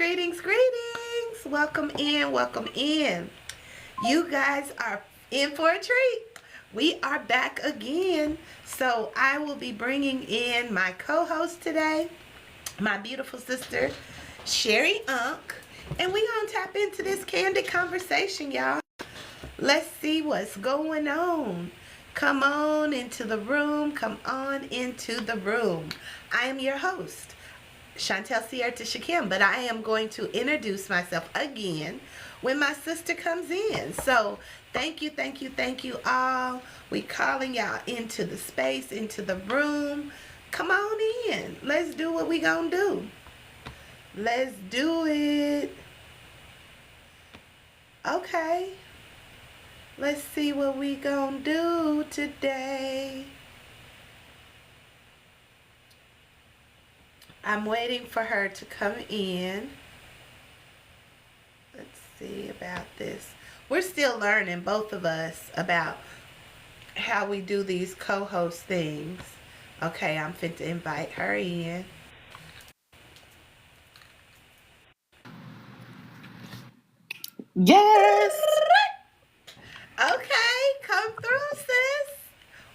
greetings. Welcome in, welcome in. You guys are in for a treat. We are back again. So I will be bringing in my co-host today, my beautiful sister, Sherry Unk. And we gonna tap into this candid conversation, y'all. Let's see what's going on. Come on into the room. Come on into the room. I am your host, Chantel Sierra Shakim, but I am going to introduce myself again when my sister comes in. So thank you all. We calling y'all into the space, into the room. Come on in. Let's do what we gonna do. Let's do it. Okay. Let's see what we gonna do today. I'm waiting for her to come in. Let's see about this. We're still learning, both of us, about how we do these co-host things. Okay, I'm fit to invite her in. Yes. Okay, come through, sis.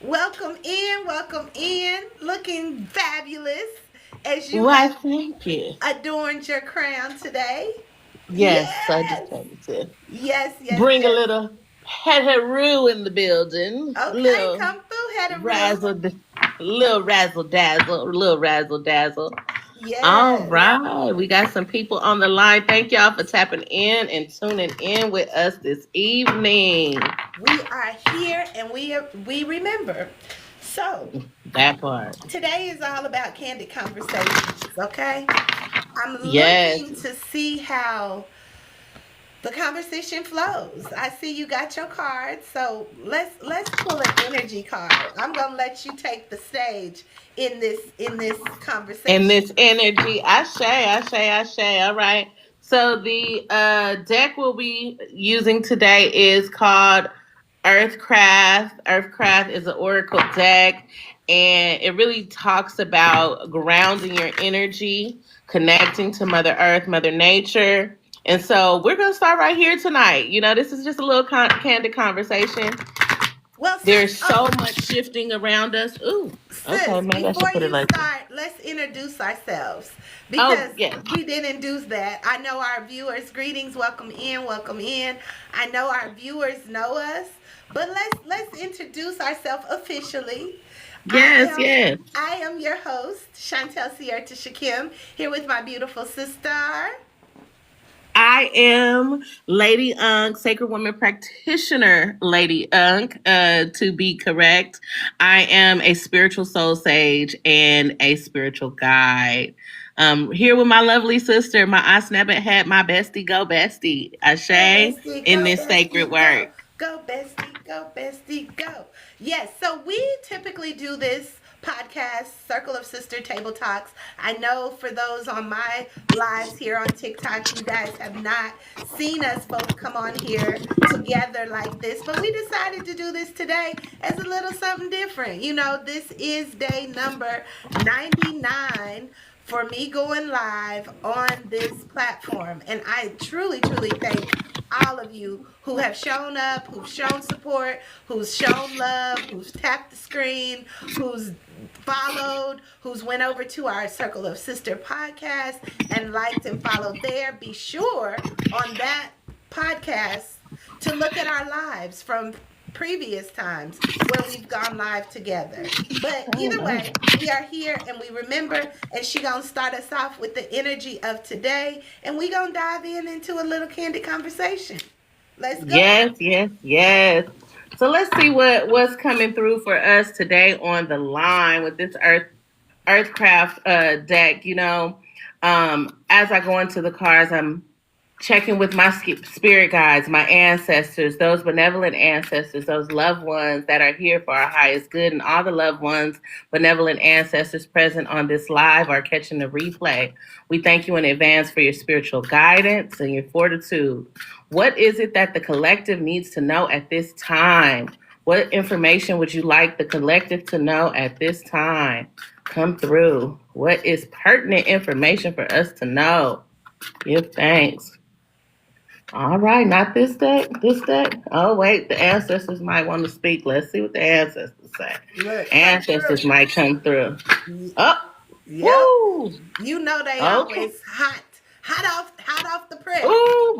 Welcome in. Looking fabulous as you Why, have thank you. adorned your crown today. Yes, I just Yes. wanted to bring a Yes. little head in the building. Okay, come through, Headaroo. Razzle, little razzle dazzle, little razzle dazzle. All Yes. right, we got some people on the line. Thank y'all for tapping in and tuning in with us this evening. We are here and we remember. So, That part. today is all about candid conversations, okay? I'm Yes. looking to see how the conversation flows. I see you got your cards, so let's pull an energy card. I'm gonna let you take the stage in this And conversation. this energy, ashe. All right. So the deck we'll be using today is called Earthcraft. Earthcraft is an oracle deck, and it really talks about grounding your energy, connecting to Mother Earth, Mother Nature. And so we're going to start right here tonight. This is just a little candid conversation. Well, sis, There's so much shifting around us. Ooh, okay, sis, maybe I before should put it you like this. start, let's introduce ourselves Oh, because yes. we didn't do that. I know our viewers. Greetings, welcome in, welcome in. I know our viewers know us, but let's introduce ourselves officially. I Yes, am yes. I am your host, Chantel Sierra Shakim, here with my beautiful sister. I am Lady Unk, Sacred Woman Practitioner, Lady Unk, to be correct. I am a spiritual soul sage and a spiritual guide. Here with my lovely sister, my Asnebet head, my bestie, go bestie, Go Ashe, bestie, in go this sacred bestie, go. work. Go bestie, go bestie, go. Yes, so we typically do this podcast, Circle of Sister Table Talks. I know for those on my lives here on TikTok, you guys have not seen us both come on here together like this, but we decided to do this today as a little something different. This is day number 99 for me going live on this platform. And I truly thank all of you who have shown up, who've shown support, who's shown love, who's tapped the screen, who's followed, who's went over to our Circle of Sister podcast and liked and followed there. Be sure on that podcast to look at our lives from previous times where we've gone live together. But Oh, either no. way, we are here and we remember, and she gonna start us off with the energy of today, and we gonna dive into a little candid conversation. Let's go. Yes. So let's see what's coming through for us today on the line with this Earthcraft deck. As I go into the cards, I'm checking with my spirit guides, my ancestors, those benevolent ancestors, those loved ones that are here for our highest good, and all the loved ones, benevolent ancestors present on this live or catching the replay. We thank you in advance for your spiritual guidance and your fortitude. What is it that the collective needs to know at this time? What information would you like the collective to know at this time? Come through. What is pertinent information for us to know? Give thanks. All right, not this deck. This deck. Oh wait, the ancestors might want to speak. Let's see what the ancestors say. Look, come Ancestors through. might come through. Y- Oh, Yep. woo. You know they Okay. always hot. Hot off the press. Ooh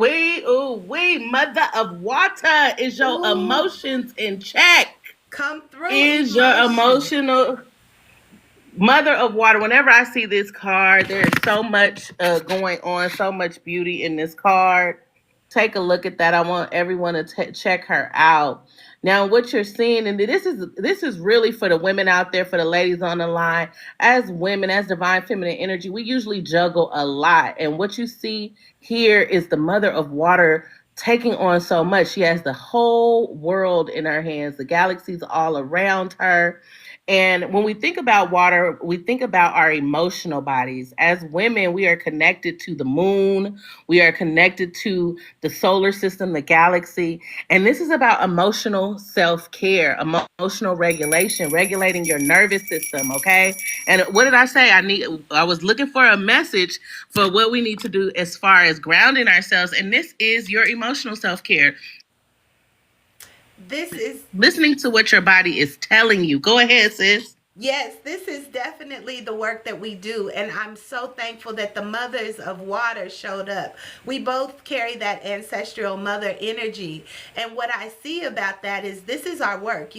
wee. Mother of water, is your Ooh, emotions in check? come through Is your emotion. emotional Mother of water? Whenever I see this card, there is so much going on, so much beauty in this card. Take a look at that. I want everyone to check her out. Now, what you're seeing, and this is really for the women out there, for the ladies on the line. As women, as divine feminine energy, we usually juggle a lot, and what you see here is the Mother of Water taking on so much. She has the whole world in her hands, the galaxies all around her. And when we think about water, we think about our emotional bodies. As women, we are connected to the moon, we are connected to the solar system, the galaxy. And this is about emotional self care, emotional regulation, regulating your nervous system, okay? And what did I say? I was looking for a message for what we need to do as far as grounding ourselves. And this is your emotional self care. This is Listening to what your body is telling you. Go ahead, sis. Yes, this is definitely the work that we do. And I'm so thankful that the mothers of water showed up. We both carry that ancestral mother energy. And what I see about that is this is our work.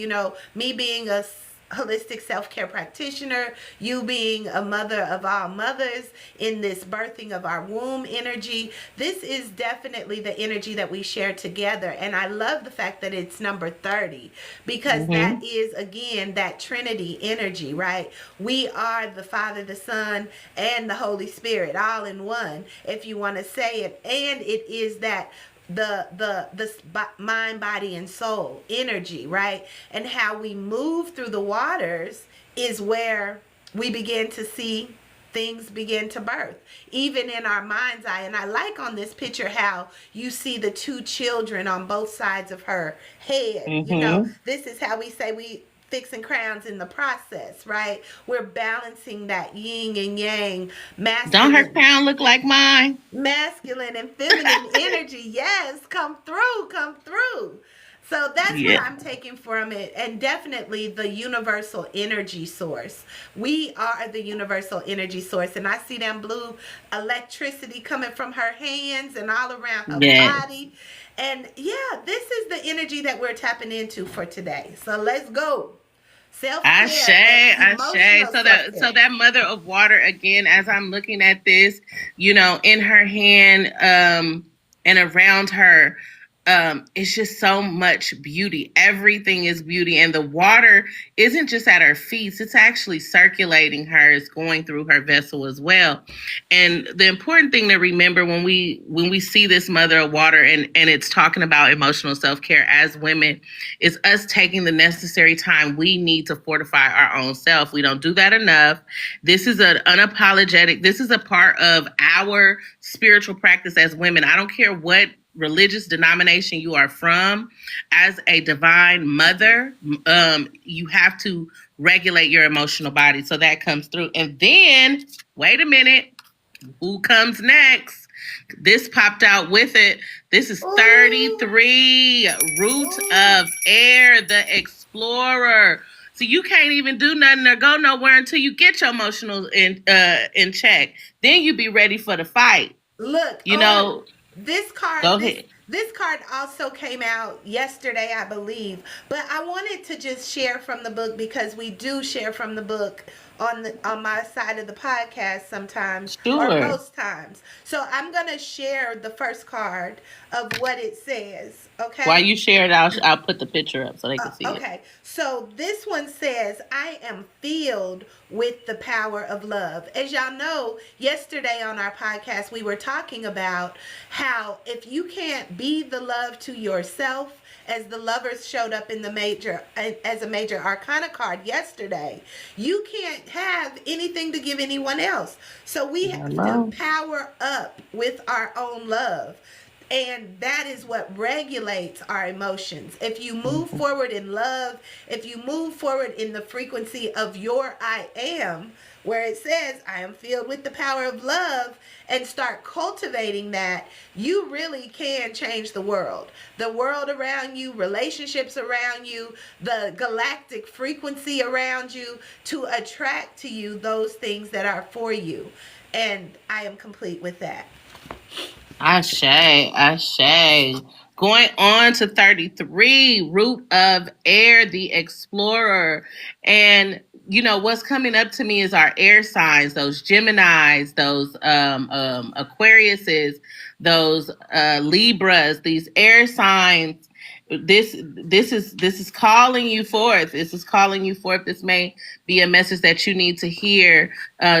Me being a holistic self-care practitioner, you being a mother of all mothers in this birthing of our womb energy. This is definitely the energy that we share together, and I love the fact that it's number 30 because that Mm-hmm. is again that trinity energy, right? We are the Father, the Son, and the Holy Spirit all in one, if you want to say it. And it is that the mind, body, and soul energy, right? And how we move through the waters is where we begin to see things begin to birth, even in our mind's eye. And I like on this picture how you see the two children on both sides of her head. Mm-hmm. This is how we say we fixing crowns in the process, right? We're balancing that yin and yang, Don't her masculine crown look like mine? masculine and feminine energy. Yes, come through, come through. So that's what Yeah. I'm taking from it. And definitely the universal energy source. We are the universal energy source. And I see that blue electricity coming from her hands and all around her Yes. body. And yeah, this is the energy that we're tapping into for today. So let's go. Self Ashe, care and Ashe. emotional So self that care. mother of water again, as I'm looking at this, in her hand, and around her, it's just so much beauty. Everything is beauty, and the water isn't just at her feet; it's actually circulating her. It's going through her vessel as well. And the important thing to remember when we see this mother of water, and it's talking about emotional self care as women, is us taking the necessary time we need to fortify our own self. We don't do that enough. This is an unapologetic, this is a part of our spiritual practice as women. I don't care what religious denomination you are from. As a divine mother, you have to regulate your emotional body. So that comes through. And then, wait a minute, who comes next? This popped out with it. This is Ooh, 33, Root ooh. of Air, the Explorer. So you can't even do nothing or go nowhere until you get your emotional in check. Then you be ready for the fight. Look You on know, this card. go This ahead. this card also came out yesterday, I believe. But I wanted to just share from the book because we do share from the book on my side of the podcast sometimes or Sure. most times. So I'm gonna share the first card of what it says. While Okay. you share it, I'll put the picture up so they can see it. Okay, so this one says, I am filled with the power of love. As y'all know, yesterday on our podcast, we were talking about how if you can't be the love to yourself, as the lovers showed up in the major, as a major arcana card yesterday, you can't have anything to give anyone else. So we have to Hello. power up with our own love. And that is what regulates our emotions. If you move Mhm. forward in love, if you move forward in the frequency of your I am, where it says, I am filled with the power of love, and start cultivating that, you really can change the world. The world around you, relationships around you, the galactic frequency around you to attract to you those things that are for you. And I am complete with that. Ashe, Ashe. Going on to 33, Root of Air, the Explorer. And, you know, what's coming up to me is our air signs, those Geminis, those Aquariuses, those Libras, these air signs. This is calling you forth. This is calling you forth. This may be a message that you need to hear.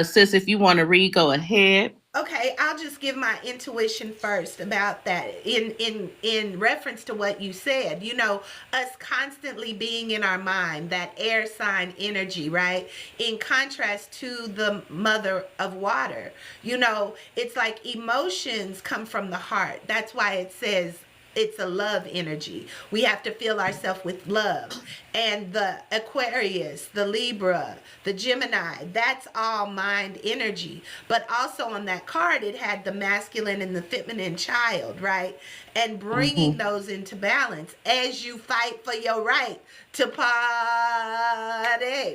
Sis, if you want to read, go ahead. Okay, I'll just give my intuition first about that in reference to what you said. You know, us constantly being in our mind, that air sign energy, right? In contrast to the mother of water. You know, it's like emotions come from the heart. That's why it says it's a love energy. We have to fill ourselves with love. And the Aquarius, the Libra, the Gemini, that's all mind energy. But also on that card, it had the masculine and the feminine child, right? And bringing Mm-hmm. those into balance as you fight for your right to party.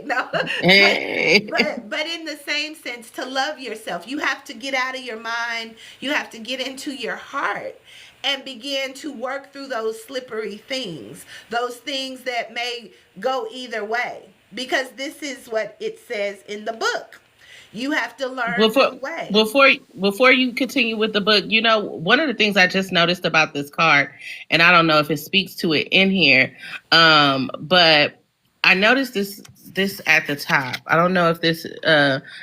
No, Hey. but in the same sense, to love yourself, you have to get out of your mind. You have to get into your heart and begin to work through those slippery things, those things that may go either way. Because this is what it says in the book. You have to learn before to weigh. before you continue with the book, you know, one of the things I just noticed about this card, and I don't know if it speaks to it in here, but I noticed this at the top. I don't know if this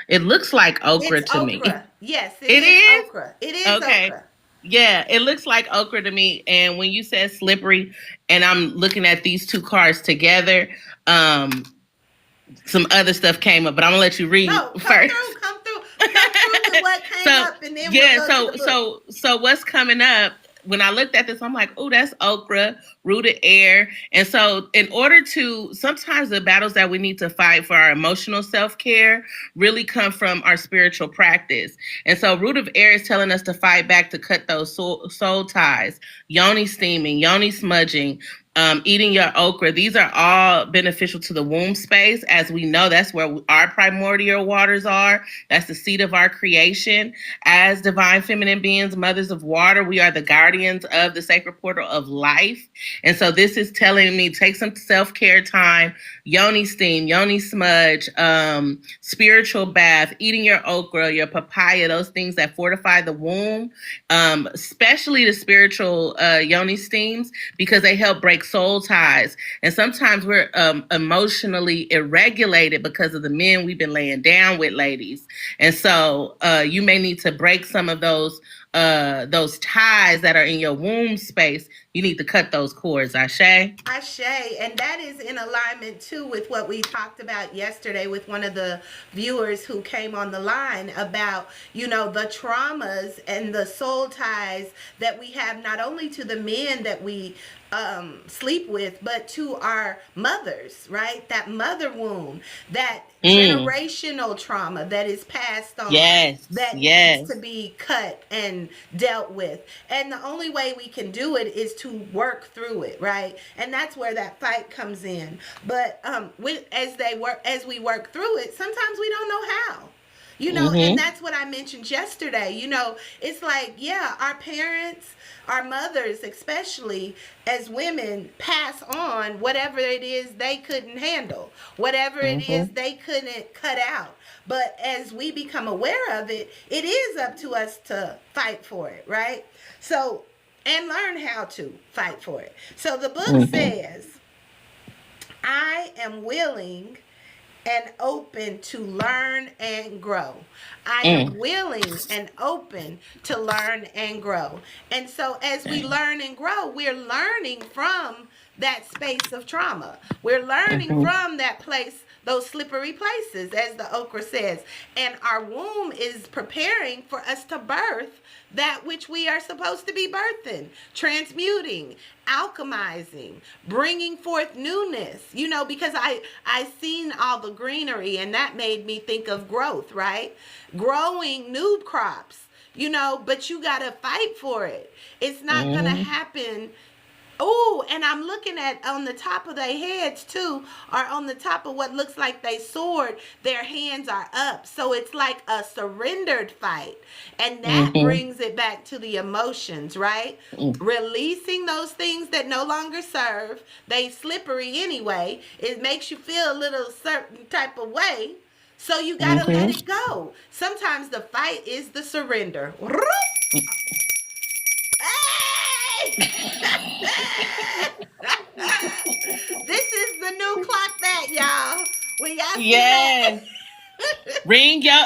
it looks like okra It's to me. okra. Yes, it It is is? okra. It is Okay. okra. Yeah, it looks like okra to me. And when you said slippery, and I'm looking at these two cards together, um, some other stuff came up, but I'm gonna let you read No, first. come through with what came So up, and then we'll yeah, go to the book. so what's coming up? When I looked at this, I'm like, oh, that's okra, rooted air. And so, in order to, sometimes the battles that we need to fight for our emotional self care really come from our spiritual practice. And so, root of air is telling us to fight back to cut those soul ties, yoni steaming, yoni smudging, eating your okra. These are all beneficial to the womb space. As we know, that's where our primordial waters are. That's the seat of our creation. As divine feminine beings, mothers of water, we are the guardians of the sacred portal of life. And so this is telling me take some self-care time, yoni steam, yoni smudge, spiritual bath, eating your okra, your papaya, those things that fortify the womb, especially the spiritual yoni steams, because they help break soul ties. And sometimes we're emotionally irregulated because of the men we've been laying down with, ladies. And so you may need to break some of those ties that are in your womb space. You need to cut those cords, Ashe. Ashe, and that is in alignment too with what we talked about yesterday with one of the viewers who came on the line about, you know, the traumas and the soul ties that we have not only to the men that we sleep with, but to our mothers, right? That mother wound, that Mm. generational trauma that is passed on, Yes, that needs to yes. be cut and dealt with. And the only way we can do it is to work through it, right? And that's where that fight comes in. But as we work through it, sometimes we don't know how. You know, and Mm-hmm. that's what I mentioned yesterday. You know, it's like, yeah, our parents, our mothers, especially as women, pass on whatever it is they couldn't handle, whatever it is Mm-hmm. they couldn't cut out. But as we become aware of it, it is up to us to fight for it, right? So, and learn how to fight for it. So the book Mm-hmm. says, I am willing and open to learn and grow. I am Mm. willing and open to learn and grow. And so, as we learn and grow, we're learning from that space of trauma. We're learning Mm-hmm. from that place those slippery places, as the okra says. And our womb is preparing for us to birth that which we are supposed to be birthing, transmuting, alchemizing, bringing forth newness. Because I seen all the greenery, and that made me think of growth, right? Growing new crops, but you got to fight for it. It's not going to Mm-hmm. happen. Oh, and I'm looking at on the top of their heads too, or on the top of what looks like they sword, their hands are up. So it's like a surrendered fight. And that Mm-hmm. brings it back to the emotions, right? Releasing those things that no longer serve. They slippery anyway. It makes you feel a little certain type of way. So you gotta let Mm-hmm. it go. Sometimes the fight is the surrender. Hey! This is the new clock back, y'all. When y'all see that. Yes. Ring your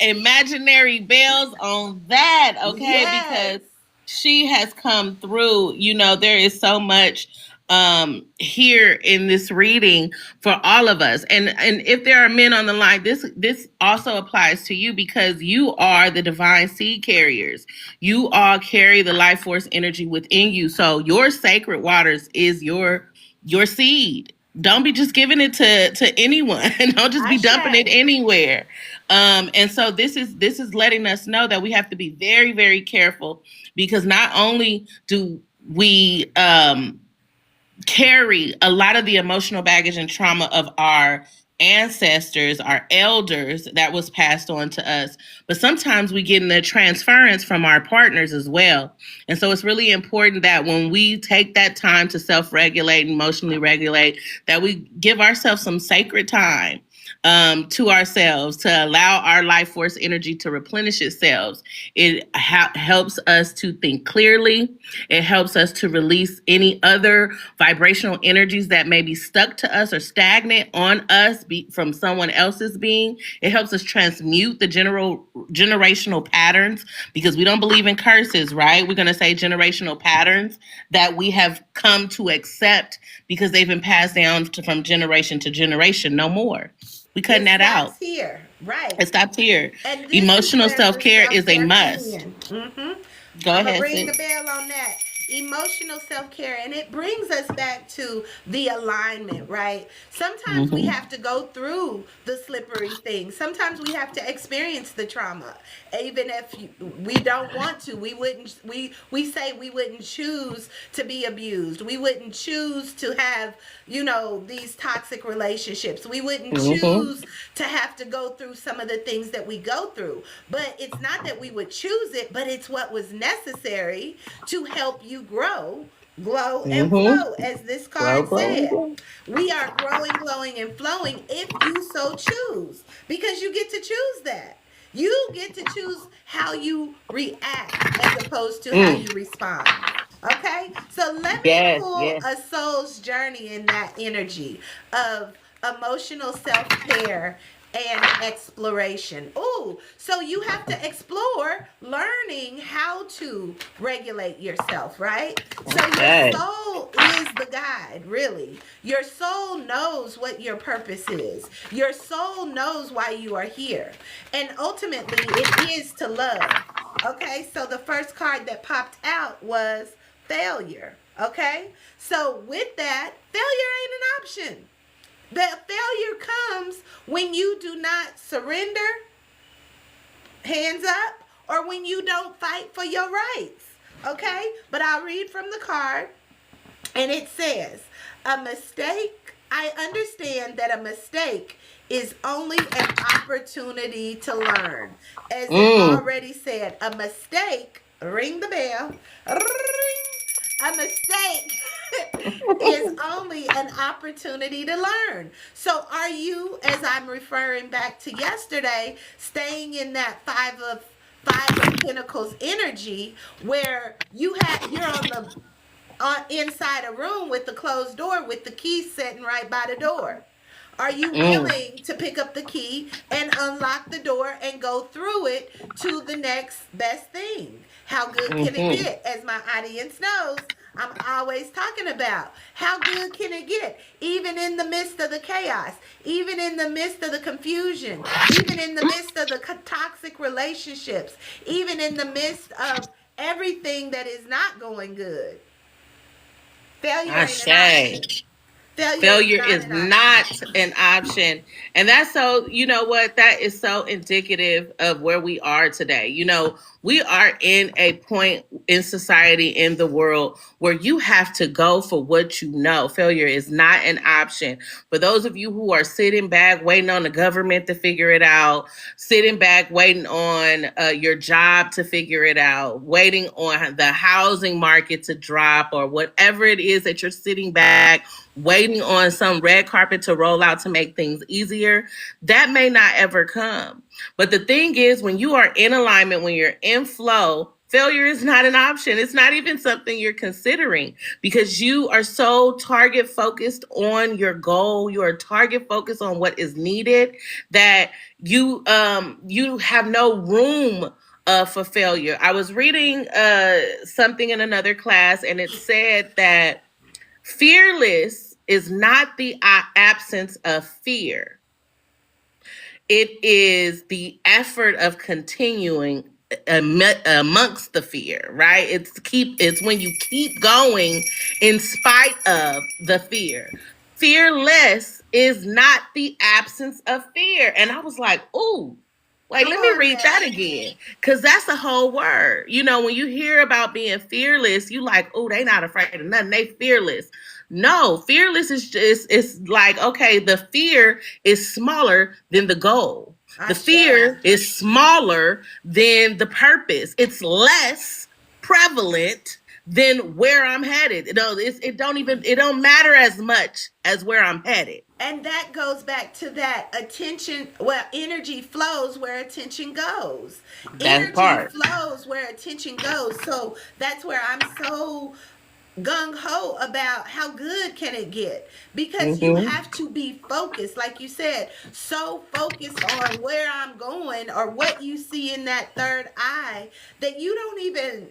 imaginary bells on that, okay? Yes. Because she has come through. There is so much here in this reading for all of us. And if there are men on the line, this also applies to you because you are the divine seed carriers. You all carry the life force energy within you. So your sacred waters is your seed. Don't be just giving it to anyone. Don't just be dumping it Ashe. anywhere. And so this is letting us know that we have to be very, very careful because not only do we carry a lot of the emotional baggage and trauma of our ancestors, our elders that was passed on to us. But sometimes we get in the transference from our partners as well. And so it's really important that when we take that time to self-regulate, emotionally regulate, that we give ourselves some sacred time to ourselves to allow our life force energy to replenish itself. It helps us to think clearly. It helps us to release any other vibrational energies that may be stuck to us or stagnant on us from someone else's being. It helps us transmute the generational patterns because we don't believe in curses, right? We're going to say generational patterns that we have come to accept because they've been passed down from generation to generation. No more. We cutting It that out. stops here. Right. It stops here. And this is Emotional where self the care self is a care come must. in. Mm-hmm. Go I'm going to ahead, ring the sis. bell on that. Emotional self care. And it brings us back to the alignment, right? Sometimes we Mm-hmm. have to go through the slippery things. Sometimes we have to experience the trauma. Even if we don't want to, we say we wouldn't choose to be abused. We wouldn't choose to have, these toxic relationships. We wouldn't Mm-hmm. choose to have to go through some of the things that we go through. But it's not that we would choose it, but it's what was necessary to help you grow, glow, and Mm-hmm. flow, as this Glow, card glow, and said. glow. We are growing, glowing, and flowing if you so choose, because you get to choose that. You get to choose how you react as opposed to how Mm. you respond. Okay? So let me Yes, pull yes. a soul's journey in that energy of emotional self care and exploration. Oh, so you have to explore learning how to regulate yourself, right? So your Okay. soul is the guide, really. Your soul knows what your purpose is. Your soul knows why you are here. And ultimately, it is to love. Okay, so the first card that popped out was failure. Okay, so with that, failure ain't an option. The failure comes when you do not surrender, hands up, or when you don't fight for your rights. Okay, but I'll read from the card, and it says, a mistake, I understand that a mistake is only an opportunity to learn. As it Mm. already said, a mistake, ring the bell, ring, a mistake is only an opportunity to learn. So are you, as I'm referring back to yesterday, staying in that five of pentacles energy where you're inside a room with the closed door with the key sitting right by the door? Are you Mm. willing to pick up the key and unlock the door and go through it to the next best thing? How good can it Mm-hmm. get? As my audience knows, I'm always talking about how good can it get, even in the midst of the chaos, even in the midst of the confusion, even in the midst of the toxic relationships, even in the midst of everything that is not going good. Failure I ain't an option. say. Failure is Failure not is an option. not an option. And that's so, you know what? That is so indicative of where we are today. We are in a point in society, in the world, where you have to go for what you know. Failure is not an option. For those of you who are sitting back, waiting on the government to figure it out, sitting back, waiting on your job to figure it out, waiting on the housing market to drop, or whatever it is that you're sitting back waiting on some red carpet to roll out to make things easier, that may not ever come. But the thing is, when you are in alignment, when you're in flow, failure is not an option. It's not even something you're considering because you are so target focused on your goal. You are target focused on what is needed that you have no room for failure. I was reading something in another class, and it said that fearless is not the absence of fear. It is the effort of continuing amongst the fear, right? It's when you keep going in spite of the fear. Fearless is not the absence of fear. And I was like, "Ooh, wait, Come let me on read that now. again." Because that's the whole word. When you hear about being fearless, you like, "Oh, they not afraid of nothing. They fearless." No, fearless is just, it's like, okay, the fear is smaller than the goal. The Asha. fear is smaller than the purpose. It's less prevalent than where I'm headed. It don't matter as much as where I'm headed. And that goes back to that attention. Well, energy flows where attention goes. That Energy part. flows where attention goes. So that's where I'm so gung ho about how good can it get, because you Mm-hmm. have to be focused, like you said, so focused on where I'm going or what you see in that third eye that you don't even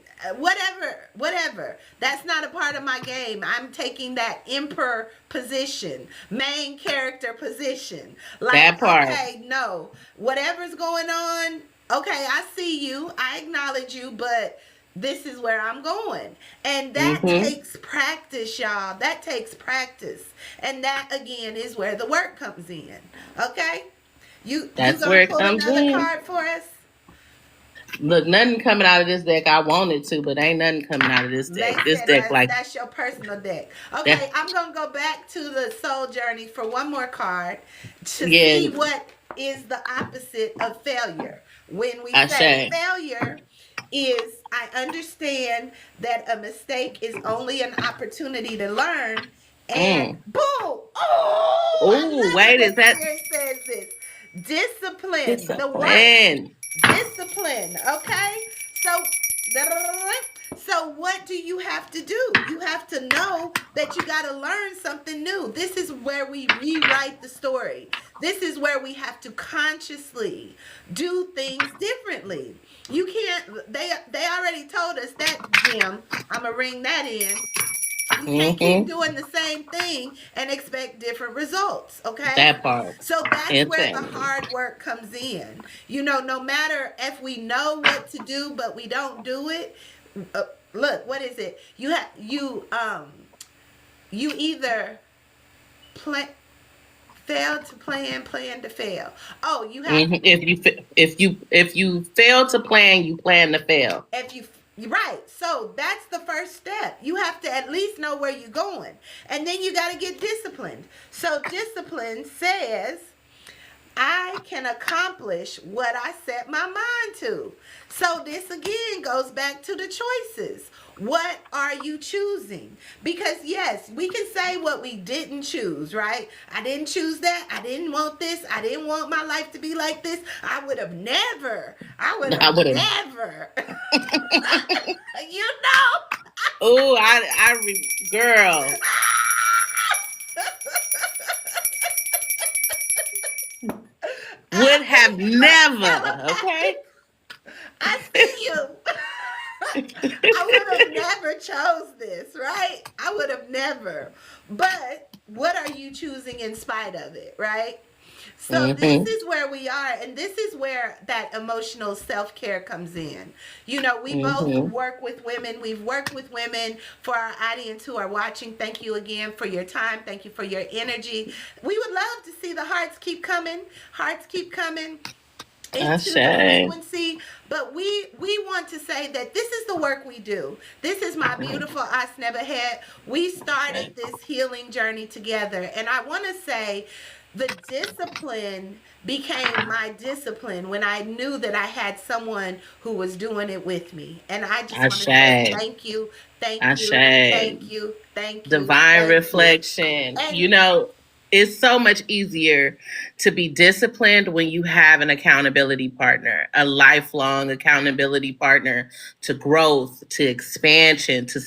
whatever, that's not a part of my game. I'm taking that emperor position, main character position, like, That part. okay, no, whatever's going on, okay, I see you, I acknowledge you, but this is where I'm going. And that Mm-hmm. takes practice, y'all. That takes practice. And that again is where the work comes in. Okay? You That's gonna where it pull comes another in. card for us? Look, nothing coming out of this deck. I wanted to, but ain't nothing coming out of this deck. This Listen, deck, like that's your personal deck. that. Okay, I'm gonna go back to the soul journey for one more card to see Yeah, what is the opposite of failure. When we I say say. failure is, I understand that a mistake is only an opportunity to learn, and Mm. boom! Oh, I Oh, love it wait, when is that Spirit says this. Discipline, the what? discipline? Discipline. Okay, so what do you have to do? You have to know that you got to learn something new. This is where we rewrite the story. This is where we have to consciously do things differently. You can't, they already told us that, Jim. I'm gonna ring that in. You can't keep Mm-hmm. doing the same thing and expect different results, okay? That part. So that's where the Insane. hard work comes in. No matter if we know what to do but we don't do it. uh, Look, what is it? You either plan fail to plan to fail. Oh, you have Hmm. If you fail to plan, you plan to fail. if you right, so that's the first step. You have to at least know where you're going, and then you got to get disciplined. So discipline says I can accomplish what I set my mind to. So this again goes back to the choices. What are you choosing? Because yes, we can say what we didn't choose, right? I didn't choose that. I didn't want this. I didn't want my life to be like this. I would have never. I would I have would have. never. you know. Oh, girl I would have think look, never. telepathic. Okay. I see you. I would have never chose this, right? I would have never. But what are you choosing in spite of it, right? So this Mm-hmm. is where we are, and this is where that emotional self-care comes in. You know, we both Mm-hmm. work with women. We've worked with women. For our audience who are watching, thank you again for your time. Thank you for your energy. We would love to see the hearts keep coming into the Ashe. frequency, but we want to say that this is the work we do. This is my beautiful Us Never Had. We started this healing journey together, and I want to say the discipline became my discipline when I knew that I had someone who was doing it with me. And I just want to say Ashe. thank you, thank you, Ashe. thank you, thank you, Divine thank you. reflection. And It's so much easier to be disciplined when you have an accountability partner, a lifelong accountability partner to growth, to expansion, to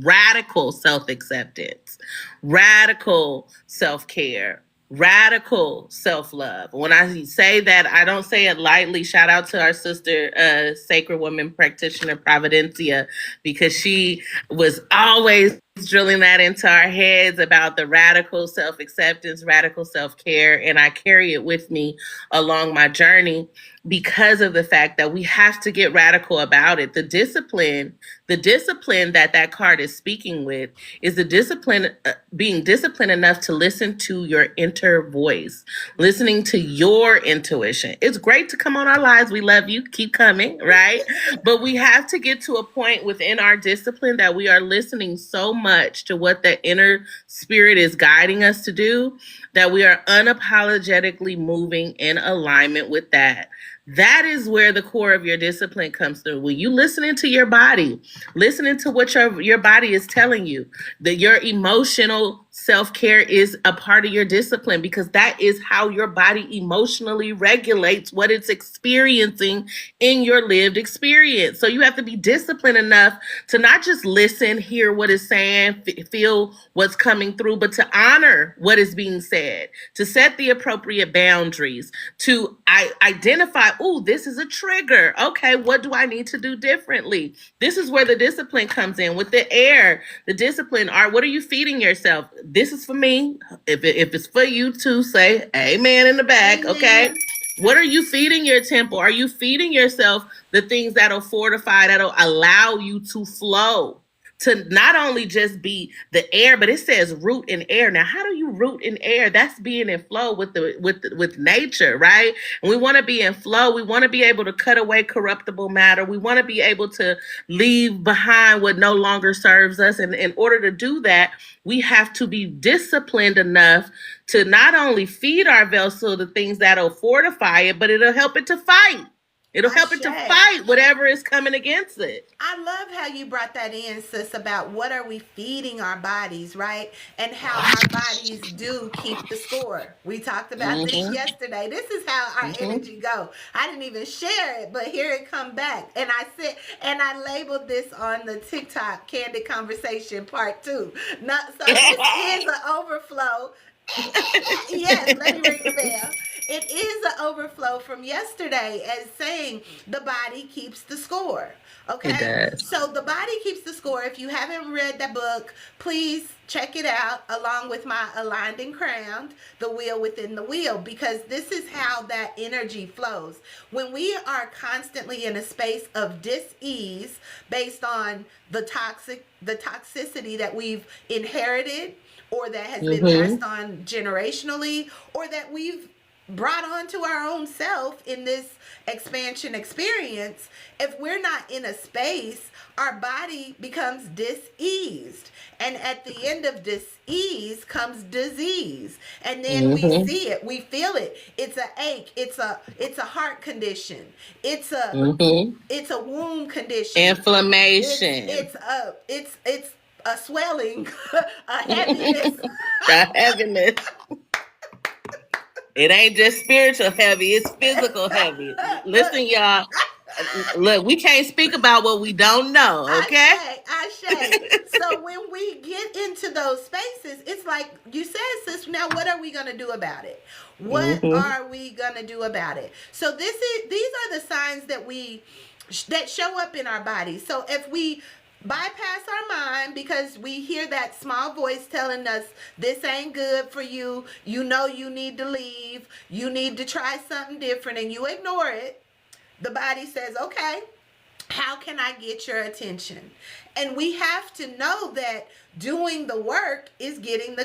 radical self acceptance, radical self care, radical self love. When I say that, I don't say it lightly. Shout out to our sister, sacred woman practitioner Providencia, because she was always drilling that into our heads about the radical self acceptance, radical self care. And I carry it with me along my journey because of the fact that we have to get radical about it. The discipline that that card is speaking with is the discipline, being disciplined enough to listen to your inner voice, listening to your intuition. It's great to come on our lives. We love you. Keep coming, right? But we have to get to a point within our discipline that we are listening so much to what the inner spirit is guiding us to do that we are unapologetically moving in alignment with that. That is where the core of your discipline comes through. When you listening to your body, listening to what your body is telling you, that your emotional self-care is a part of your discipline, because that is how your body emotionally regulates what it's experiencing in your lived experience. So you have to be disciplined enough to not just listen, hear what is saying, feel what's coming through, but to honor what is being said, to set the appropriate boundaries, to identify, oh, this is a trigger. Okay, what do I need to do differently? This is where the discipline comes in with the air. The discipline are, what are you feeding yourself? This is for me. If it's for you to say amen in the back, okay? amen. What are you feeding your temple? Are you feeding yourself the things that'll fortify, that'll allow you to flow? To not only just be the air, but it says root in air. Now, how do you root in air? That's being in flow with nature, right? And we want to be in flow. We want to be able to cut away corruptible matter. We want to be able to leave behind what no longer serves us. And in order to do that, we have to be disciplined enough to not only feed our vessel the things that'll fortify it, but it'll help it to fight. It'll help it to Ashe. fight whatever is coming against it. I love how you brought that in, sis, about what are we feeding our bodies, right? And how our bodies do keep the score. We talked about this Mm-hmm. yesterday. This is how our Mm-hmm. energy go. I didn't even share it, but here it come back. And I said, and I labeled this on the TikTok Candid Conversation Part 2. Not, so this is an overflow. Yes, let me ring the bell. It is an overflow from yesterday as saying the body keeps the score. It Okay? does. So the body keeps the score. If you haven't read that book, please check it out along with my Aligned and Crowned, The Wheel Within the Wheel, because this is how that energy flows. When we are constantly in a space of dis-ease based on the toxicity that we've inherited or that has been Mm-hmm. passed on generationally or that we've brought on to our own self in this expansion experience, if we're not in a space, our body becomes diseased. And at the end of disease comes disease. And then we Mm-hmm. see it, we feel it. It's a ache, it's a heart condition. It's a Mm-hmm. it's a womb condition. It's Inflammation. it's a it's a swelling, a heaviness. The heaviness. It ain't just spiritual heavy, it's physical heavy. Look, Listen, y'all. Look, we can't speak about what we don't know, okay? I say. So when we get into those spaces, it's like you said, sis. Now, what are we gonna do about it? What Mm-hmm. are we gonna do about it? So these are the signs that we that show up in our bodies. So if we bypass our mind because we hear that small voice telling us this ain't good for you, you know you need to leave, you need to try something different, and you ignore it, the body says, okay, how can I get your attention? And we have to know that doing the work is getting the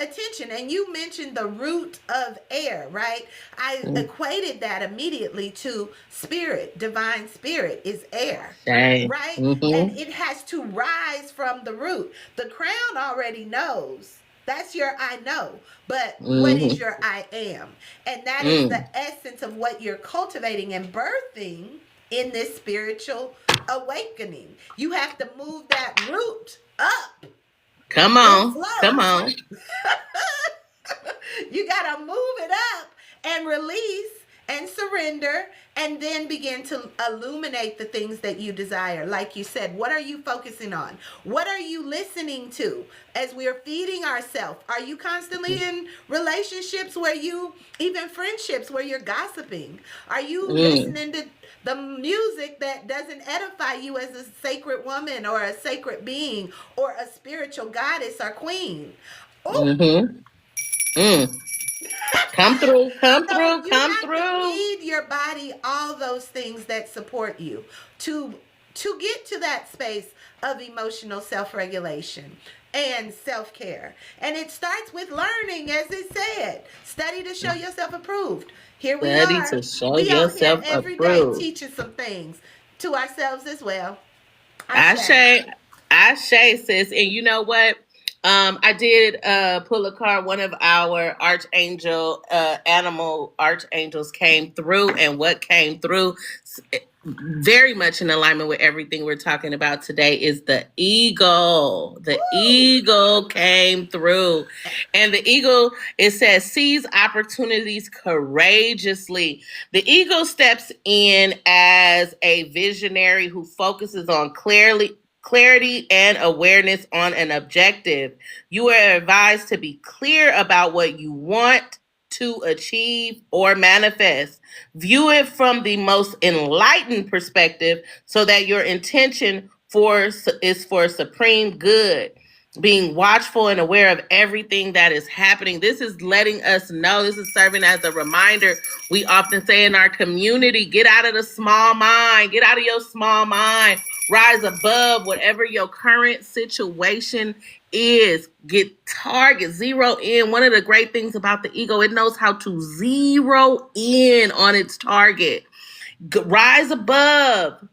attention. And you mentioned the root of air, right? I equated that immediately to spirit. Divine spirit is air, Dang. right? And Mm-hmm. it has to rise from the root. The crown already knows. That's your I know. But what is Mm-hmm. your I am? And that is the Mm. essence of what you're cultivating and birthing in this spiritual awakening. You have to move that root up Come and on. Come flow. on. You got to move it up and release and surrender, and then begin to illuminate the things that you desire. Like you said, what are you focusing on? What are you listening to as we are feeding ourselves? Are you constantly in relationships where you, even friendships where you're gossiping? Are you Mm. listening to the music that doesn't edify you as a sacred woman or a sacred being or a spiritual goddess or queen? Oh, Mm-hmm. Mm. Come through. Come so through. you Come have to through. feed your body all those things that support you to get to that space of emotional self-regulation and self-care. And it starts with learning, as it said. Study to show yourself approved. Here we Study are. to show We out here yourself every day approved. teaching some things to ourselves as well. I say. Ashe, Ashe, sis. And you know what? I did pull a card. One of our archangel, animal archangels came through, and what came through, very much in alignment with everything we're talking about today, is the eagle. The Woo! eagle came through, and the eagle, it says, seize opportunities courageously. The eagle steps in as a visionary who focuses on clarity and awareness on an objective. You are advised to be clear about what you want to achieve or manifest. View it from the most enlightened perspective so that your intention is for supreme good. Being watchful and aware of everything that is happening. This is letting us know, this is serving as a reminder. We often say in our community, get out of the small mind, get out of your small mind, rise above whatever your current situation is. Get target, zero in. One of the great things about the ego, it knows how to zero in on its target. Rise above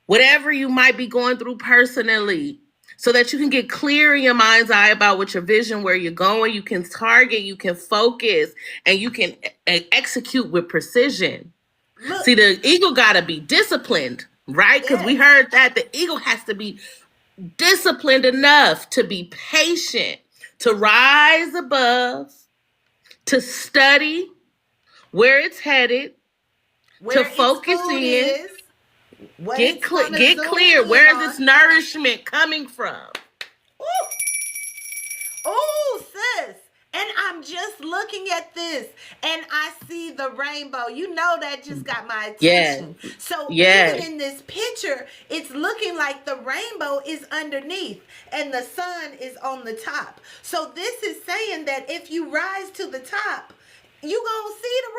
whatever you might be going through personally, so that you can get clear in your mind's eye about what your vision, where you're going. You can target, you can focus, and you can execute with precision. Look, See, the eagle got to be disciplined, right? Because we yes. heard that the eagle has to be disciplined enough to be patient, to rise above, to study where it's headed, to Where its focus food in, is, what it's going to get zoom clear. in Where is on. this nourishment coming from? Ooh. Oh, sis. And I'm just looking at this and I see the rainbow. You know that just got my Yes, attention. So even yes. in this picture, it's looking like the rainbow is underneath and the sun is on the top. So this is saying that if you rise to the top, you gonna see the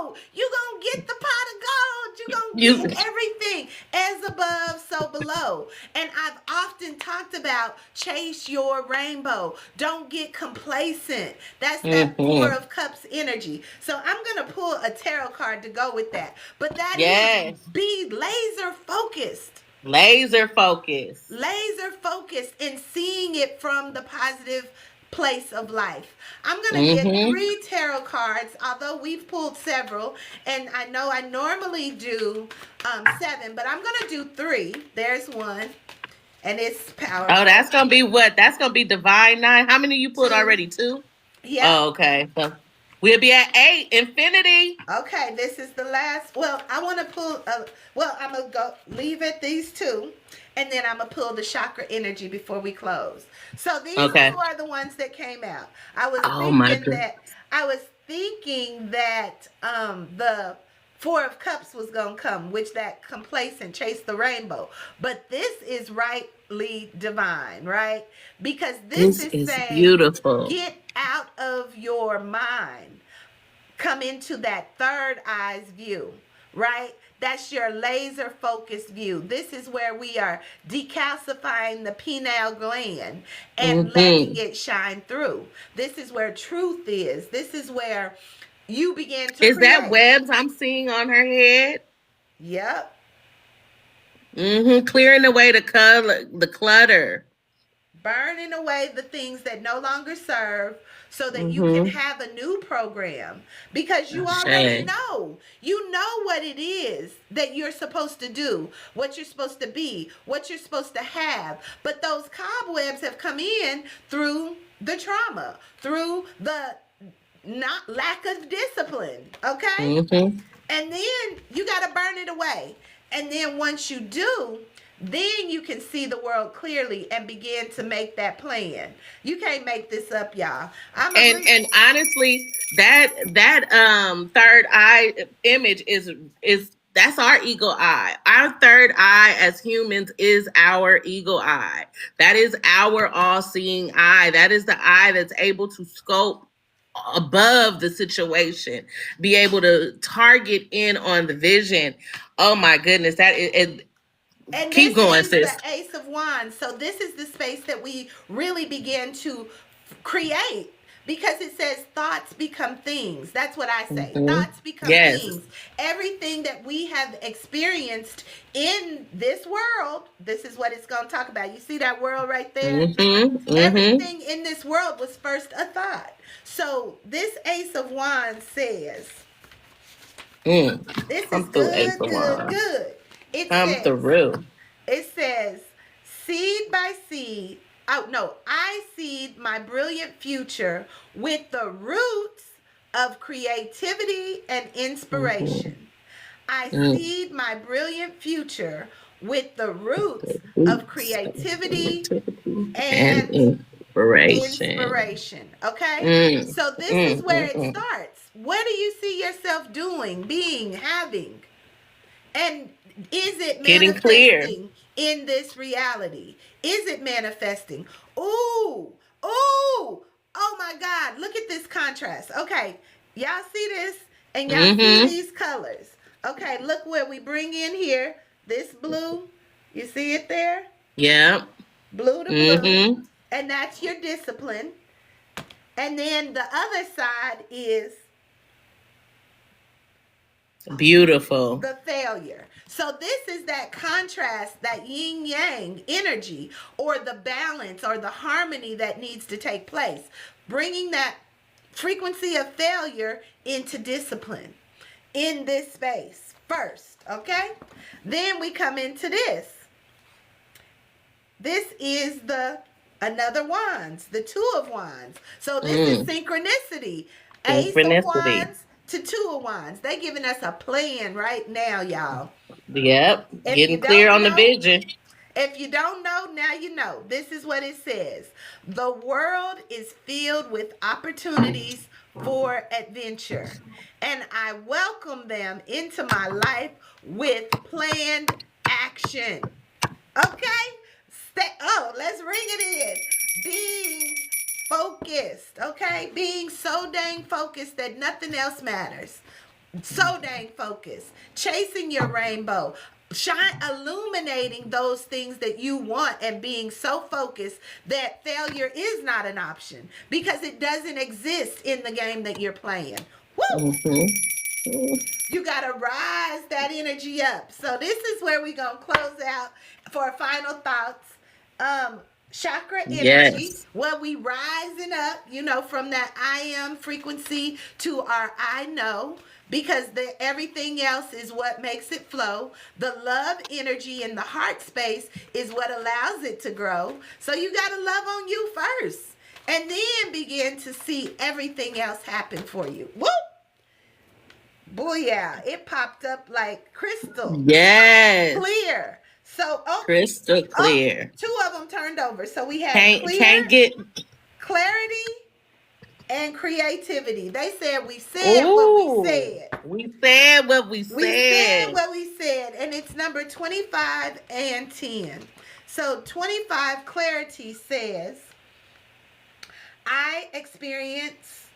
rainbow. You gonna get the pot of gold. You gonna You. get everything as above, so below. And I've often talked about chase your rainbow. Don't get complacent. That's that Four Mm-hmm. of Cups energy. So I'm gonna pull a tarot card to go with that. But that is Yes. be laser focused, Laser focus. laser focused in seeing it from the positive place of life. I'm going to get Mm-hmm. 3 tarot cards, although we've pulled several, and I know I normally do 7, but I'm going to do 3. There's one, and it's Oh, powerful. that's gonna be what? That's gonna be divine nine. How many you pulled 2. already? Two? Yep. Oh, okay. So we'll be at 8. Infinity. Okay, this is the last. Well, I want to pull. Well, I'm gonna go leave it these 2, and then I'm gonna pull the chakra energy before we close. So these 2 Okay. are the ones that came out. I was Oh my thinking god. that I was thinking that the Four of Cups was going to come, which that complacent chase the rainbow. But this is rightly divine, right? Because this This is is saying, beautiful. get out of your mind, come into that third eyes view, right? That's your laser focused view. This is where we are decalcifying the pineal gland and letting Hmm. it shine through. This is where truth is. This is where you begin to Is that create. webs I'm seeing on her head? Yep. Clearing away the color, the clutter. Burning away the things that no longer serve so that you can Mm-hmm. have a new program, because you already Shay. know. You know what it is that you're supposed to do, what you're supposed to be, what you're supposed to have. But those cobwebs have come in through the trauma, through the not lack of discipline, okay? Mm-hmm. And then you got to burn it away. And then once you do, then you can see the world clearly and begin to make that plan. You can't make this up, y'all. I'm agree. And honestly, that third eye image is that's our eagle eye. Our third eye as humans is our eagle eye. That is our all-seeing eye. That is the eye that's able to scope above the situation, be able to target in on the vision. Oh my goodness, that is, And keep this going, is the sis. Ace of Wands. So this is the space that we really begin to create, because it says thoughts become things. That's what I say. Hmm. Thoughts become Yes. things. Everything that we have experienced in this world, this is what it's going to talk about. You see that world right there? Hmm. Hmm. Everything in this world was first a thought. So this Ace of Wands says, Mm. this is Come through, Ace good, of good, Wands. good. It Come says, through. it says, seed by seed. Oh, no. I seed my brilliant future with the roots of creativity and Hmm. inspiration. I Mm. seed my brilliant future with the roots The of roots of creativity creativity and and inspiration. inspiration. Okay? Mm. So this is Mm. where Mm. it Mm. starts. What do you see yourself doing, being, having? And is it Getting clear. manifesting in this reality? Is it manifesting? Ooh, ooh, oh my God, look at this contrast. Okay, y'all see this? And y'all see Mm-hmm. these colors. Okay, look where we bring in here this blue. You see it there? Yeah. Blue to blue. Mm-hmm. And that's your discipline. And then the other side is Beautiful. the failure. So this is that contrast, that yin yang energy, or the balance or the harmony that needs to take place, bringing that frequency of failure into discipline in this space first, okay? Then we come into this. This is the another wands, the two of wands. So this is Mm. synchronicity. Ace of Synchronicity. wands to two of wands. They giving us a plan right now, y'all. Yep. If you Getting clear don't on the know, vision. if you don't know, now you know. This is what it says. The world is filled with opportunities for adventure, and I welcome them into my life with planned action. Okay? Let's ring it in. Being focused, okay? Being so dang focused that nothing else matters. So dang focused. Chasing your rainbow. Shine, illuminating those things that you want, and being so focused that failure is not an option because it doesn't exist in the game that you're playing. Woo! Mm-hmm. You got to rise that energy up. So this is where we going to close out for final thoughts. Chakra energy, Yes. where we rising up, from that I am frequency to our I know, because everything else is what makes it flow. The love energy in the heart space is what allows it to grow. So you got to love on you first, and then begin to see everything else happen for you. Woo! Booyah. It popped up like crystal Yes. clear. So, Crystal oh, clear. two of them turned over. So we had Can't clear, get clarity, and creativity. They said we said what we Ooh, said. we said what we We said said. what we said, and it's number 25 and 10. So 25 clarity says, I experience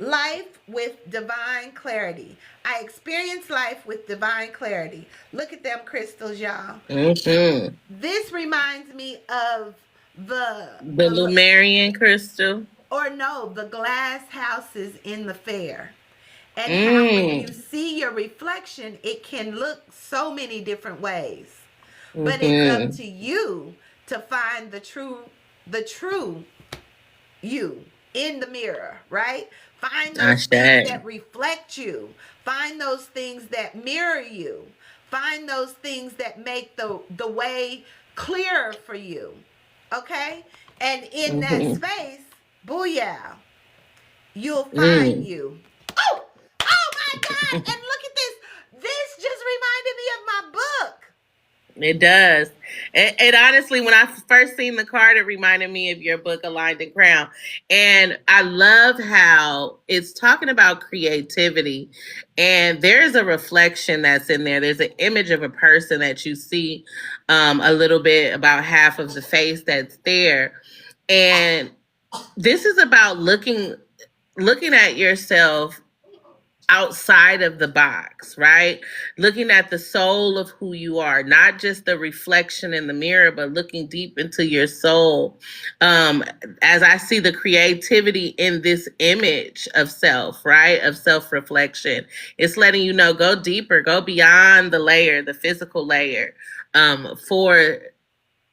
life with divine clarity. I experience life with divine clarity. Look at them crystals, y'all. Mm-hmm. This reminds me of The Lumerian crystal. or no, the glass houses in the fair. And how when you Mm. see your reflection, it can look so many different ways. But it's up Mm-hmm. to you to find the true you in the mirror, right? Find I those things said. that reflect you. Find those things that mirror you. Find those things that make the way clearer for you. Okay? And in that Mm-hmm. space, booyah, you'll find Mm. you. Oh, oh my God! And look at this. This just reminded me of my book. It does. It honestly, when I first seen the card, it reminded me of your book, Aligned and Crown. And I love how it's talking about creativity. And there's a reflection that's in there. There's an image of a person that you see a little bit, about half of the face that's there. And this is about looking at yourself outside of the box, right? Looking at the soul of who you are, not just the reflection in the mirror, but looking deep into your soul. Um, as I see the creativity in this image of self, right? Of self reflection, it's letting you know, go deeper, go beyond the layer, the physical layer, for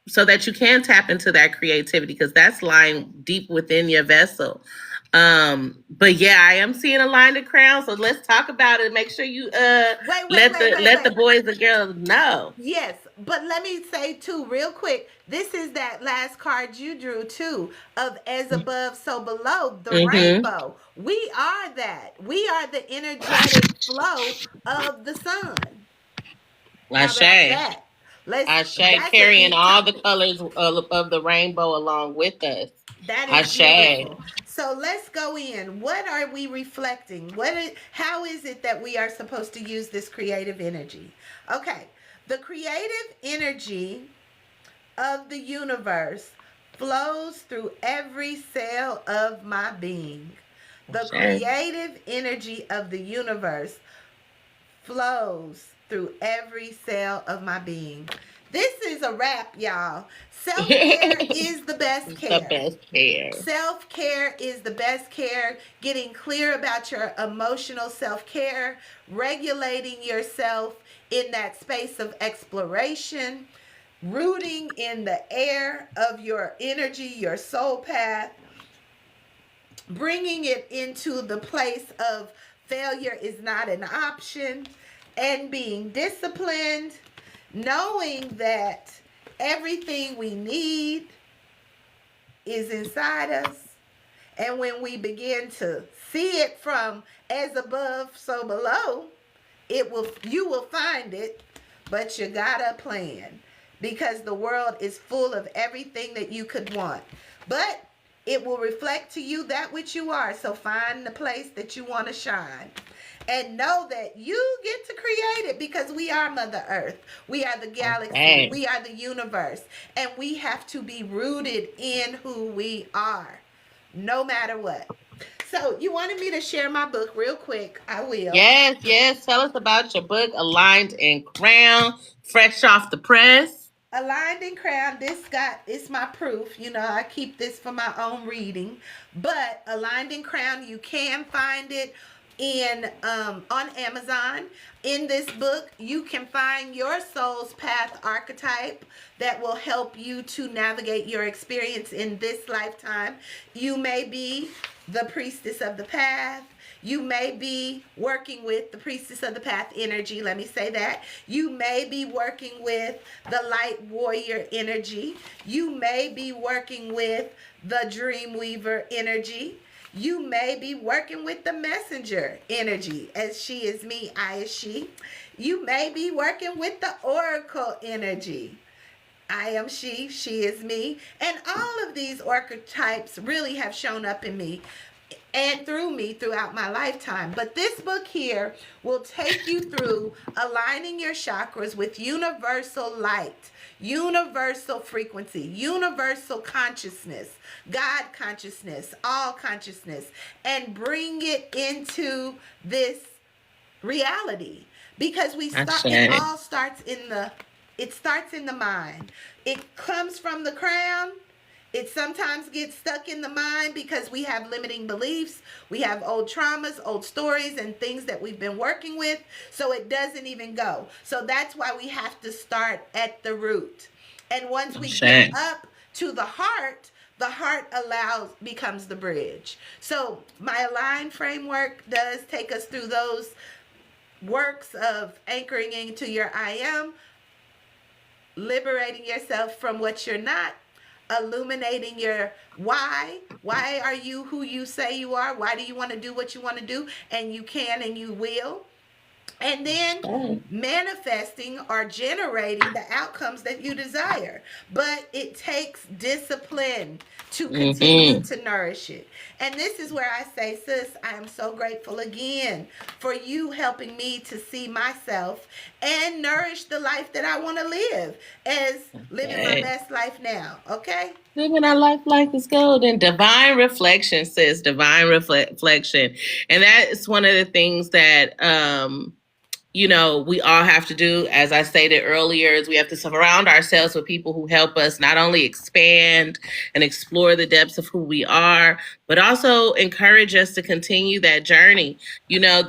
so that you can tap into that creativity because that's lying deep within your vessel. But yeah, I am seeing a line of crown, so let's talk about it. Make sure you Wait, wait, let wait, the wait, let the wait. boys and girls know. Yes, but let me say too, real quick. This is that last card you drew too of as above, so below, the Mm-hmm. rainbow. We are that. We are the energetic flow of the sun. How about Ashe. that? Let's. Ashe, That's a carrying deep all the topic. colors of the rainbow along with us. That is Ashe. beautiful. So let's go in. What are we reflecting? How is it that we are supposed to use this creative energy? Okay. The creative energy of the universe flows through every cell of my being. The Ashe. creative energy of the universe flows through every cell of my being. This is a wrap, y'all. Self care is the best The care. best care. Self care is the best care. Getting clear about your emotional self care, regulating yourself in that space of exploration, rooting in the air of your energy, your soul path, bringing it into the place of failure is not an option, and being disciplined, knowing that everything we need is inside us. And when we begin to see it from as above, so below, you will find it, but you gotta plan because the world is full of everything that you could want. But it will reflect to you that which you are. So find the place that you want to shine. And know that you get to create it because we are Mother Earth. We are the galaxy. Okay. We are the universe. And we have to be rooted in who we are, no matter what. So, you wanted me to share my book real quick. I will. Yes, yes. Tell us about your book, Aligned and Crown, fresh off the press. Aligned and Crowned, it's my proof. You know, I keep this for my own reading. But Aligned and Crowned, you can find it in on Amazon. In this book, you can find your soul's path archetype that will help you to navigate your experience in this lifetime. You may be the priestess of the path. You may be working with the priestess of the path energy. Let me say that. You may be working with the light warrior energy. You may be working with the dream weaver energy. You may be working with the messenger energy, as she is me, I is she. You may be working with the oracle energy. I am she is me. And all of these archetypes really have shown up in me and through me throughout my lifetime. But this book here will take you through aligning your chakras with universal light, universal frequency, universal consciousness, God consciousness, all consciousness, and bring it into this reality. Because we I start, it say. all starts in the, it starts in the mind. It comes from the crown. It sometimes gets stuck in the mind because we have limiting beliefs, we have old traumas, old stories, and things that we've been working with, so it doesn't even go. So that's why we have to start at the root. And once I we get say. up to the heart allows, becomes the bridge. So my align framework does take us through those works of anchoring into your I am, liberating yourself from what you're not, illuminating your why. Why are you who you say you are? Why do you want to do what you want to do? And you can and you will. And then Say. manifesting or generating the outcomes that you desire. But it takes discipline to continue Mm-hmm. to nourish it. And this is where I say, sis, I am so grateful again for you helping me to see myself and nourish the life that I want to live as living my Okay. best life now. Okay? Living our life like it's golden. Divine reflection, says divine reflection. And that is one of the things that we all have to do, as I stated earlier, is we have to surround ourselves with people who help us not only expand and explore the depths of who we are, but also encourage us to continue that journey.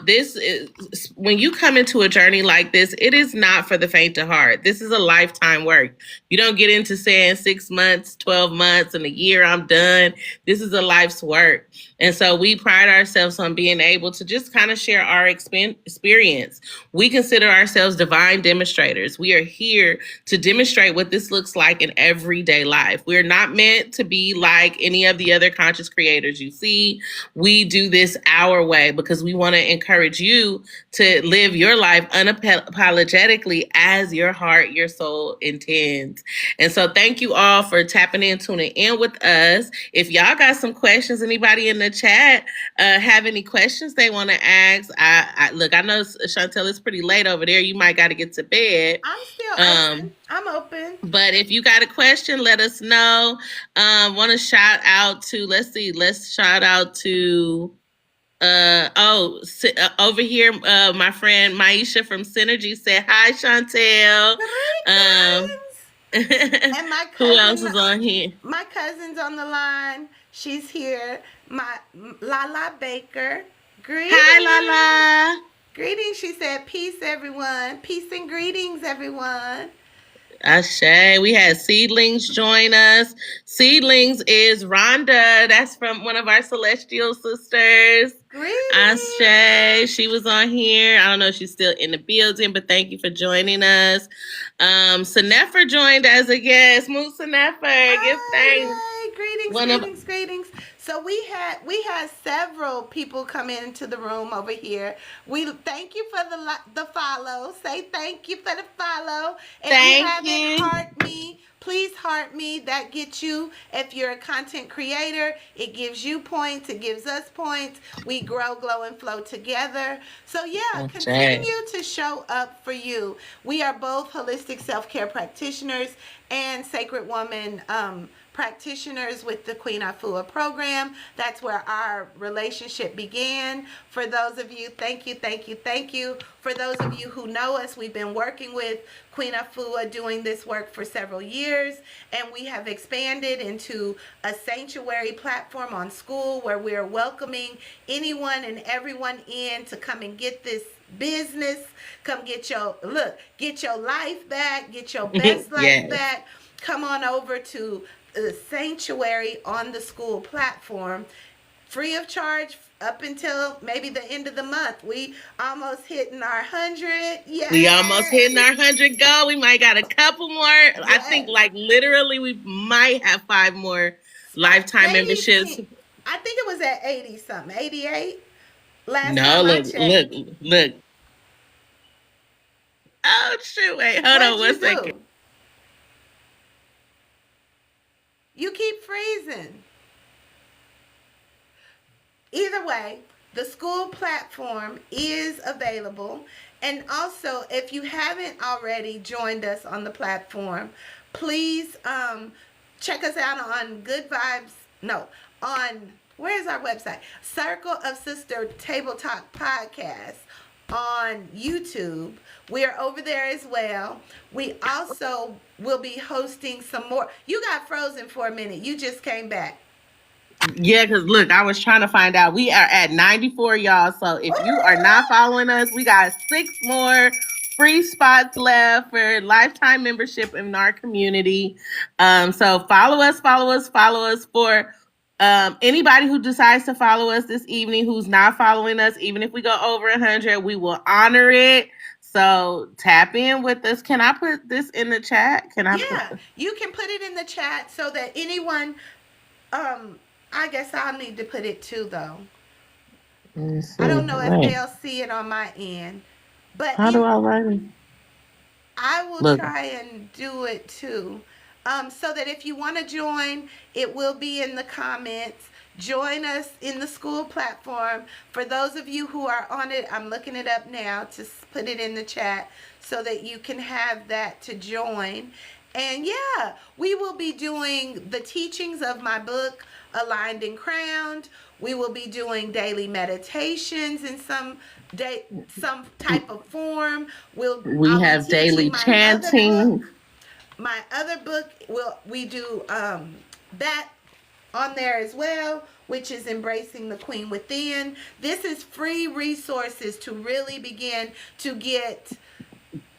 This is when you come into a journey like this, it is not for the faint of heart. This is a lifetime work. You don't get into saying 6 months, 12 months, and a year, I'm done. This is a life's work. And so we pride ourselves on being able to just kind of share our experience. We consider ourselves divine demonstrators. We are here to demonstrate what this looks like in everyday life. We're not meant to be like any of the other conscious creators you see. We do this our way because we want to encourage you to live your life unapologetically as your heart, your soul intends. And so thank you all for tapping in, tuning in with us. If y'all got some questions, anybody in the chat have any questions they want to ask, I look, I know Chantel, it's pretty late over there. You might got to get to bed. I'm still Um, open. I'm open. but if you got a question, let us know. Want to shout out to, let's shout out to over here, my friend Maisha from Synergy said hi, Chantel. Um, Greetings. And who else is on here? my cousin's on the line. She's here. My Lala Baker. Hi, Greetings. Lala. Greetings. She said, peace, everyone. Peace and greetings, everyone. Ashe. We had Seedlings join us. Seedlings is Rhonda. That's from one of our celestial sisters. Greetings. Ashe. She was on here. I don't know if she's still in the building, but thank you for joining us. Sanefer joined as a guest. Moose Sanefer. Give thanks. Oh, yay. Greetings, One of greetings, greetings. So we had several people come into the room over here. We thank you for the follow. Say thank you for the follow. If you thank haven't you. heart me, please heart me. That gets you. If you're a content creator, it gives you points. It gives us points. We grow, glow, and flow together. So yeah, Ashe. continue to show up for you. We are both holistic self-care practitioners and sacred woman practitioners with the Queen Afua program. That's where our relationship began. For those of you, thank you, thank you, thank you. For those of you who know us, we've been working with Queen Afua doing this work for several years, and we have expanded into a sanctuary platform on school where we're welcoming anyone and everyone in to come and get this business. Come get your life back, get your best life Yes. back. Come on over to the sanctuary on the school platform, free of charge up until maybe the end of the month. We almost hitting our 100. We almost hitting Yay! our 100 goal. We might got a couple more. I think Yes. like literally we might have 5 more lifetime Maybe memberships. 10. I think it was at 80 something, 88 last No, time I look, checked. look, look. Oh shoot! Wait, hold on What'd one you second. do? You keep freezing. either way, the school platform is available. And also, if you haven't already joined us on the platform, please check us out on Good Vibes. No, on where's our website? Circle of Sister Table Talk Podcast on YouTube. We are over there as well. We also will be hosting some more. You got frozen for a minute. You just came back. Yeah, because look, I was trying to find out. We are at 94, y'all. So if you are not following us, we got 6 more free spots left for lifetime membership in our community. So follow us, follow us, follow us. For anybody who decides to follow us this evening who's not following us, even if we go over 100, we will honor it. So tap in with us. Can I put this in the chat? Can I put Yeah, you can put it in the chat so that anyone, um, I guess I'll need to put it too, though. let me I see. don't know if Wait, they'll see it on my end, but how do I write it? I will Look, try and do it too. So that if you want to join, it will be in the comments. Join us in the school platform. For those of you who are on it, I'm looking it up now to put it in the chat so that you can have that to join. And yeah, we will be doing the teachings of my book, Aligned and Crowned. We will be doing daily meditations in some type of form. we I'll be have teaching daily chanting. my other book will we do that on there as well, which is Embracing the Queen Within. This is free resources to really begin to get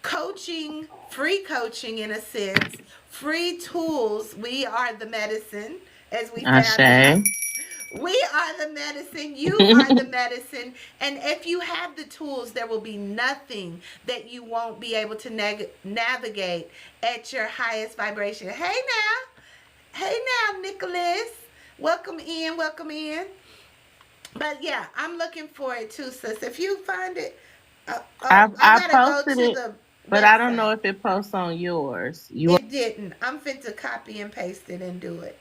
coaching, free coaching in a sense, free tools. We are the medicine, as we found out. Ashe. We are the medicine. You are the medicine. And if you have the tools, there will be nothing that you won't be able to navigate at your highest vibration. Hey now. Hey now, Nicholas. Welcome in. Welcome in. But yeah, I'm looking for it too, sis. If you find it, I I gotta go posted to it, the but I don't know website. if it posts on yours. You It didn't. I'm fit to copy and paste it and do it.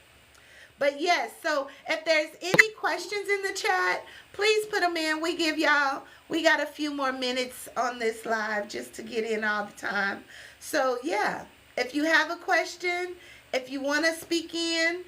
But yes, so if there's any questions in the chat, please put them in. We got a few more minutes on this live just to get in all the time. So yeah, if you have a question, if you want to speak in,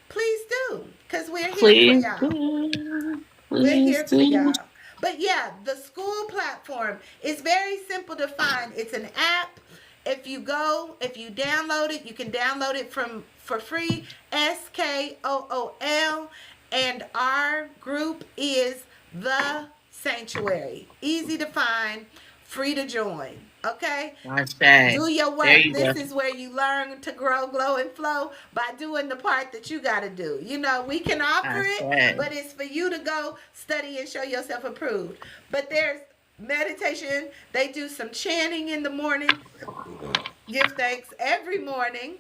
please do, because we're here for please y'all. do. We're Please here for do. y'all. But yeah, the school platform is very simple to find. It's an app. If you download it, you can download it from for free. SKOOL, and our group is the Sanctuary. Easy to find, free to join. Okay? Ashe. Do your There work. you go. This is where you learn to grow, glow, and flow by doing the part that you got to do. You know, we can offer it, Ashe. but it's for you to go study and show yourself approved. But there's meditation. They do some chanting in the morning. Give thanks every morning.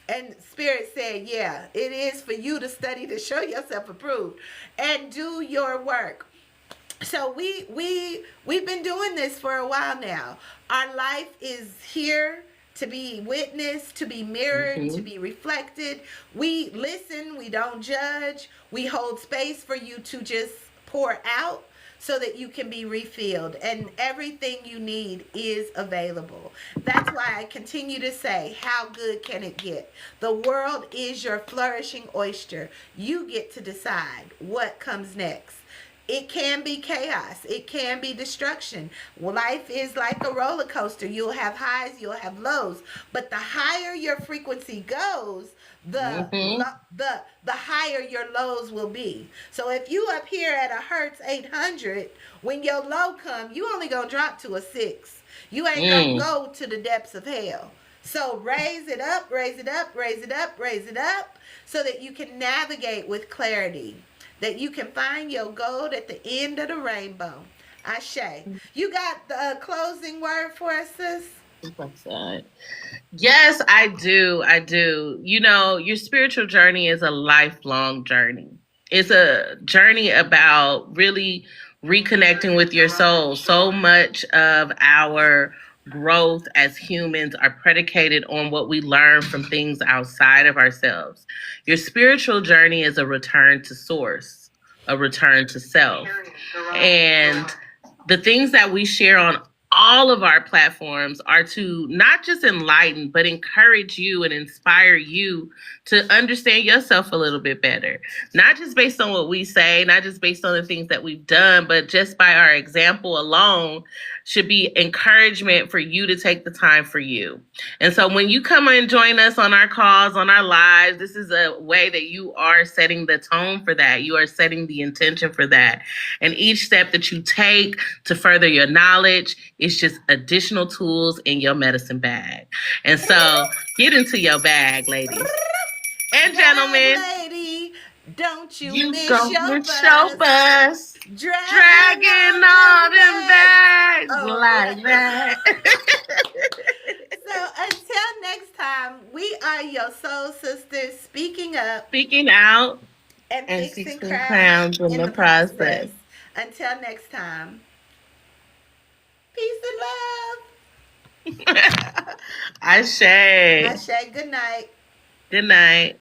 And Spirit said, yeah, it is for you to study to show yourself approved and do your work. So we've been doing this for a while now. Our life is here to be witnessed, to be mirrored, to Hmm. be reflected. We listen, we don't judge. We hold space for you to just pour out so that you can be refilled, and everything you need is available. That's why I continue to say, how good can it get? The world is your flourishing oyster. You get to decide what comes next. It can be chaos. It can be destruction. Life is like a roller coaster. You'll have highs, you'll have lows. But the higher your frequency goes, Hmm. the higher your lows will be. So if you up here at a Hertz 800, when your low come, you only gonna drop to a 6. You ain't gonna Mm. go to the depths of hell. So raise it up, raise it up, raise it up, raise it up, so that you can navigate with clarity, that you can find your gold at the end of the rainbow. Ashe. You got the closing word for us, sis? What's that? Yes, I do. I do. You know, your spiritual journey is a lifelong journey. It's a journey about really reconnecting with your soul. So much of our growth as humans are predicated on what we learn from things outside of ourselves. Your spiritual journey is a return to source. a return to self. And the things that we share on all of our platforms are to not just enlighten, but encourage you and inspire you to understand yourself a little bit better. Not just based on what we say, not just based on the things that we've done, but just by our example alone should be encouragement for you to take the time for you. And so when you come and join us on our calls, on our lives, this is a way that you are setting the tone for that. You are setting the intention for that. And each step that you take to further your knowledge is just additional tools in your medicine bag. And so get into your bag, ladies and gentlemen. Lady, don't you miss Go your miss your bus. bus. Dragging all them bags like that. So until next time, we are your soul sisters speaking up, speaking out, and fixing 16 crowns crowns in the process. Until next time, peace and love. Ashe. Ashe, good night. Good night.